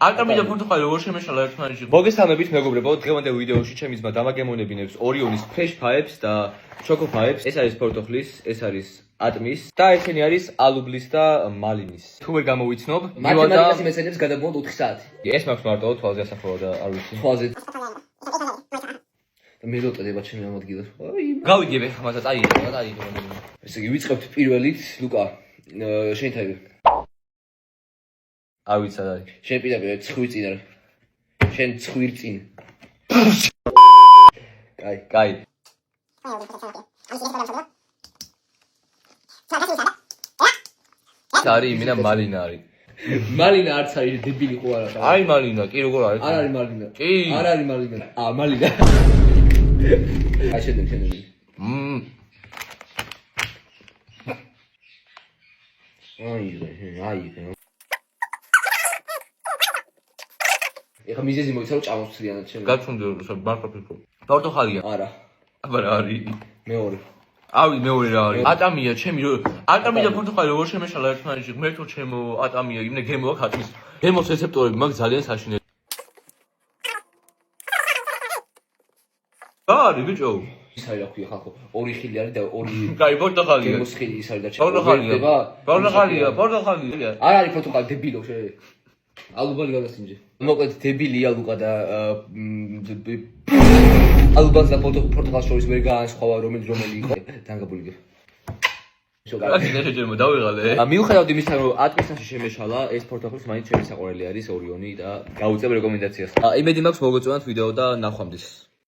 არტამი და პორტუგალი როგორ შემეშალა ერთმანეთში? მოგესალმებით მეგობრებო, დღევანდელ ვიდეოში ჩემი ძმა დამაგემოვნებინებს ორიონის ფრეშ ფაებს და ჩოკო ფაებს. ეს არის პორტოხლის, ეს არის ატმის და ესენი არის ალუბლის და მალინის. თუ ვერ გამოვიცნობ, მათემატიკას იმეცენებს გადაბმოთ 4 საათი. ეს მაქვს მარტო თვალზე ასახვა და არ ვიცი. თვალზე. და მე როტდება ჩემი ამ ადგილას. აი, გავიგებ ახლა მასა წაიღო. ესე იგი ვიწყებთ პირველით, ლუკა, შენ თაიბე. არ ვიცი სად არის. შენ პირდაპირ ცხვირ წინ არა. შენ ცხვირ წინ. კაი. არის იმინა მალინა არის. მალინა არც არის დებილი ხო არა? აი მალინა, კი როგორ არის? არ არის მალინა. კი. არ არის მალინა. მალინა. აი შენ. აი. ეხა მიზეზი მოიცა რომ ჭამოსწრიანად შენ. გაცუნდი მარკაფიფო. პორტუგალია. არა. აბა რა არის? მეორე. ავი მეორე რა არის? ატამია ჩემი არტამი და პორტუგალი როგორ შემეშალა ერთმანეთში? ღმერთო ჩემო ატამია, იმნე გემო აქვს ატმის. გემოს რეცეპტორები მაგ ძალიან საშინელი. არის ბიჭო. ის არის რა ქვია ხალხო? ორი ხილი არის და ორი კაი პორტუგალია. გემოს ხილი ის არის და პორტუგალია. არ არის პორტუგალი დებილო შე. ალუბალი გადასინჯე. მოკლედ დებილია ლუკა და ალუბალს და პორტუგალს შორის ვერ გაანსხვავა რომელი იყო. დანგაბულიგე. შეჯერმა დავიღალე. მიუხედავად იმისა, რომ ატმისაში შემეშალა, ეს პორტუგალის მაინც ჩემი საყვარელი არის ორიონი და გავუწევ რეკომენდაციას. იმედი მაქვს მოგეწონათ ვიდეო და ნახვამდის.